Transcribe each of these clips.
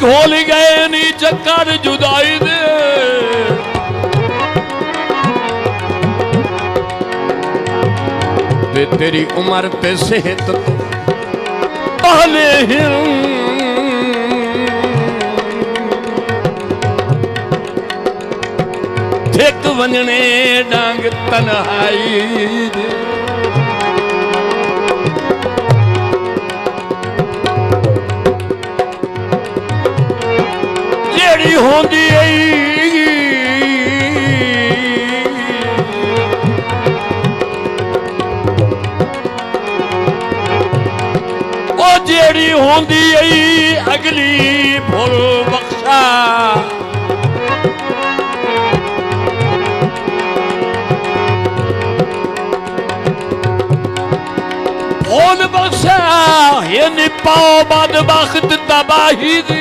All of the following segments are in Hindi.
घोल गए नी चक्कर जुदाई दे। ते तेरी उम्र ते सेहत तो पहले ही थिक वंजने डांग तन्हाई दे। जेड़ी होंदी ओ जेड़ी होंदी अगली भुल बख्शा। भुल बख्शा ये निपाओ बदबख्त तबाही दे।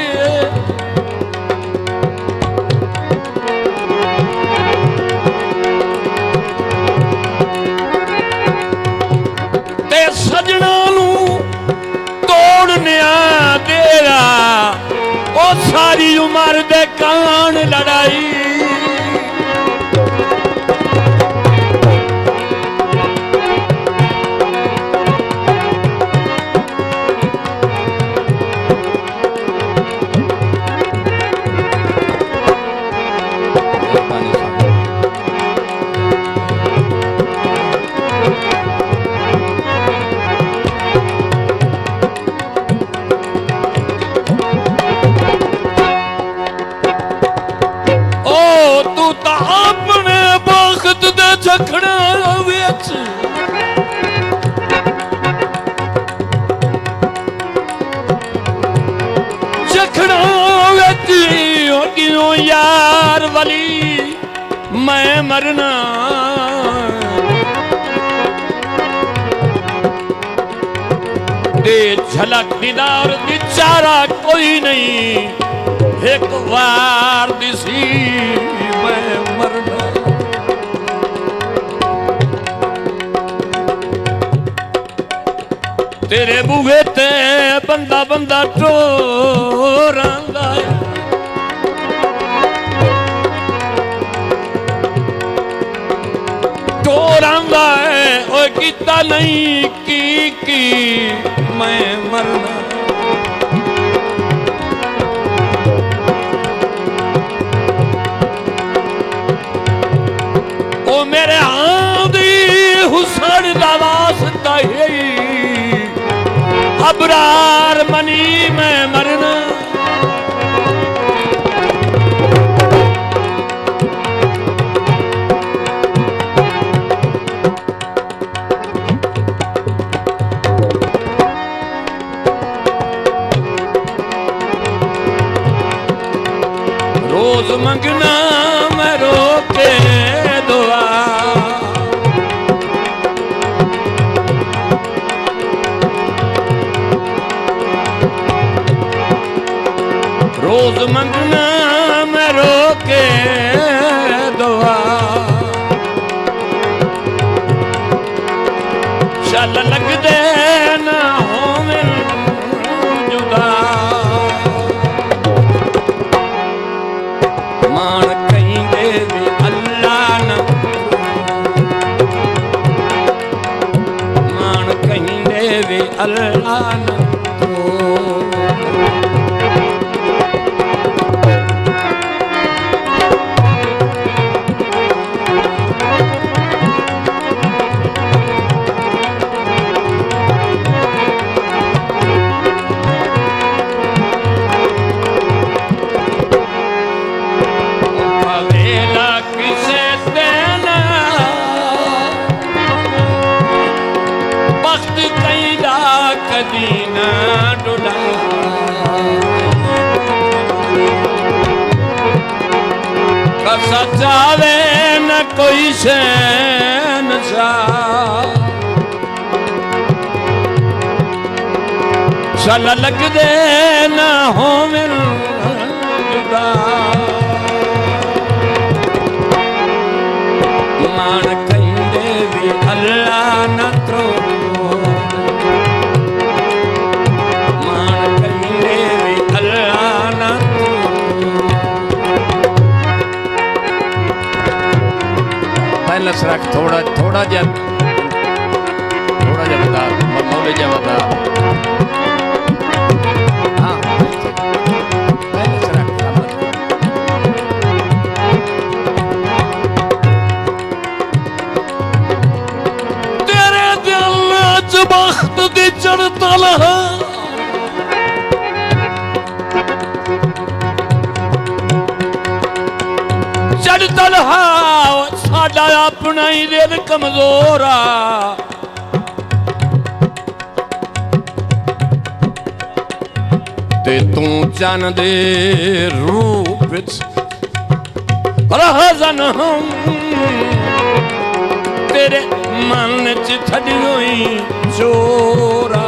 सजना नू तोड़ने तेरा ओ सारी उम्र दे कान लड़ाई। झखड़ा विच झखड़ा क्यों यार वली मैं मरना। दे झलक दीदार बेचारा कोई नहीं एक बार दिसी मैं मरना। तेरे बूहे ते बंदा बंदा टोरांदा है। टोरांदा है ओ किता नहीं की मैं मरना। ओ मेरे आंधी हुसैन दा वास्ता है अबरार मनी मैं मरना। रोज मंगना मैं रोके दुआ। रोज मंगना मैं रोके दुआ। चल लग दे ना हो मैं जुदा। मान कहीं दे भी अल्लाह न मान कहीं दे भी अल्लाह न। दीना डुला कसा चावे न कोई शहंशाह। चल लग दे ना हो मिल जुदा। मान कहते भी अल्लाह न त्रो मान कहते भी अल्लाह न बैलेंस रख थोड़ा थोड़ा जा बता मौले जा बता हाँ बैलेंस रख तेरे दिल च बख्त दी चढ़तल चढ़तल साडा अपना ही दिल कमजोर आ ते तू चन दे रूप रहजन तेरे मन च थड़ी हुई चोरा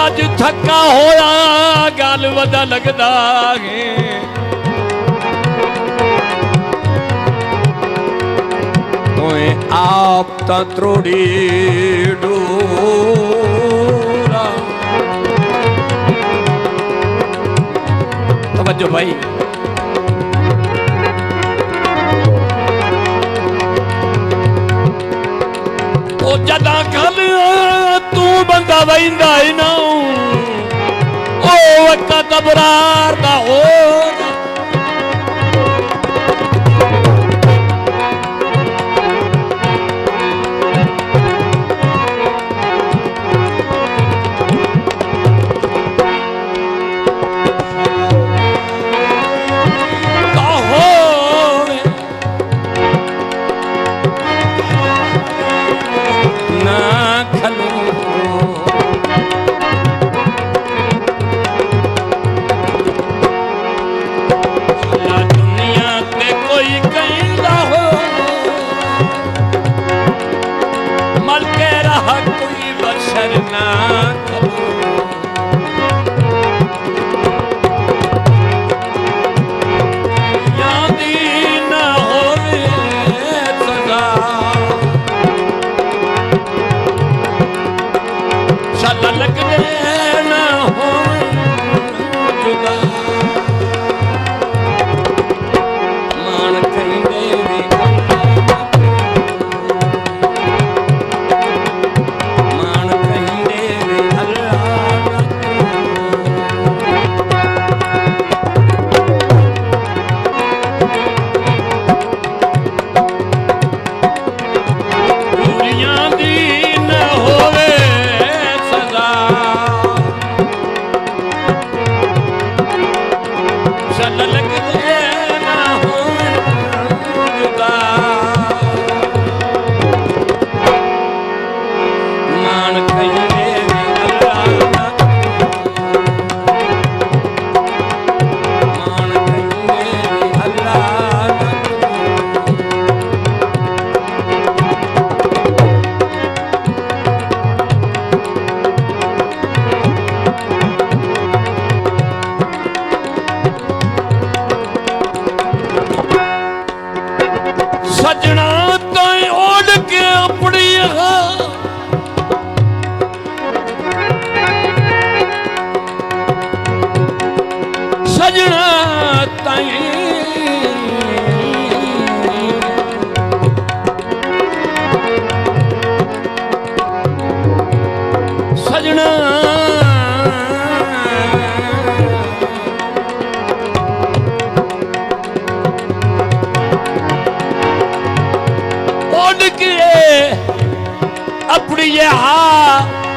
अज थका होया गल वदा लगदा है तोए आप ता त्रोड़ी डोरा तवज्जो भाई ओ जदा कल तू बंदा वहिंदा ही ना ओ वक्त अबरार दा हो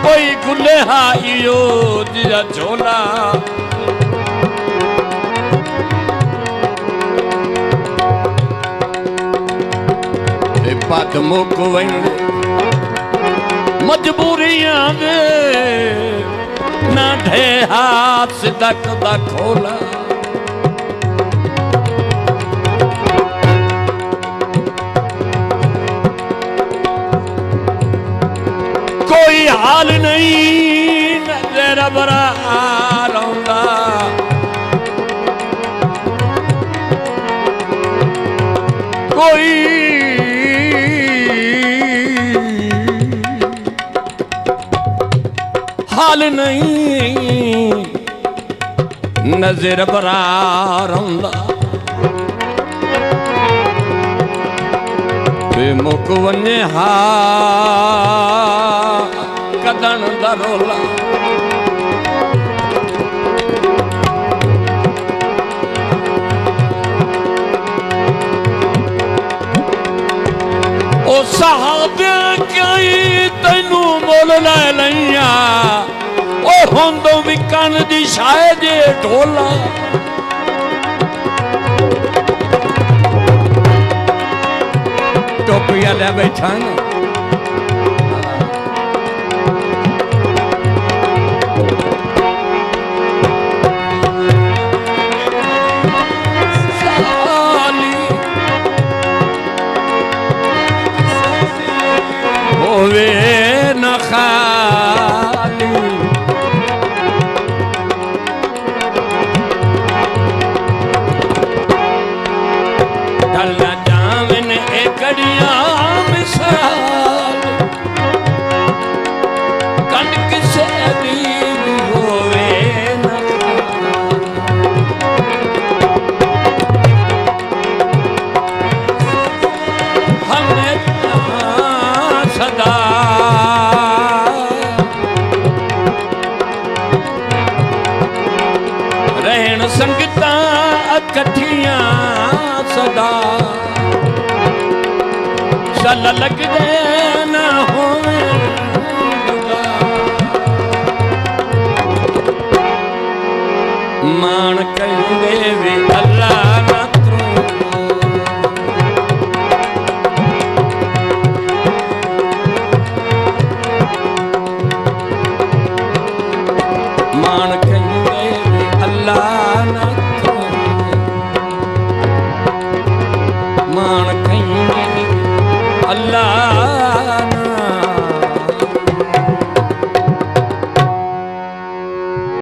कोई गुले हाइयो दिया झोला पद मुक वेंदे मजबूरियां दे ना ढे हाथ सिदक दा खोला कोई हाल नहीं तेरा बड़ा हाल आउंदा कोई हाल नहीं नज़र बरार आउंदा बेमुक वने हा कदन दा रोला ओ साहबे कई तैनू मोल लै लैया ओ होंदो विकन दी शायद ढोला टोपिया ले बैठा ना होवे न खाली ढलना जावन एकड़िया मिसाल कनक से भी होवे न हमने सदा रहन संगता इकट्ठियां सदा चल लगदे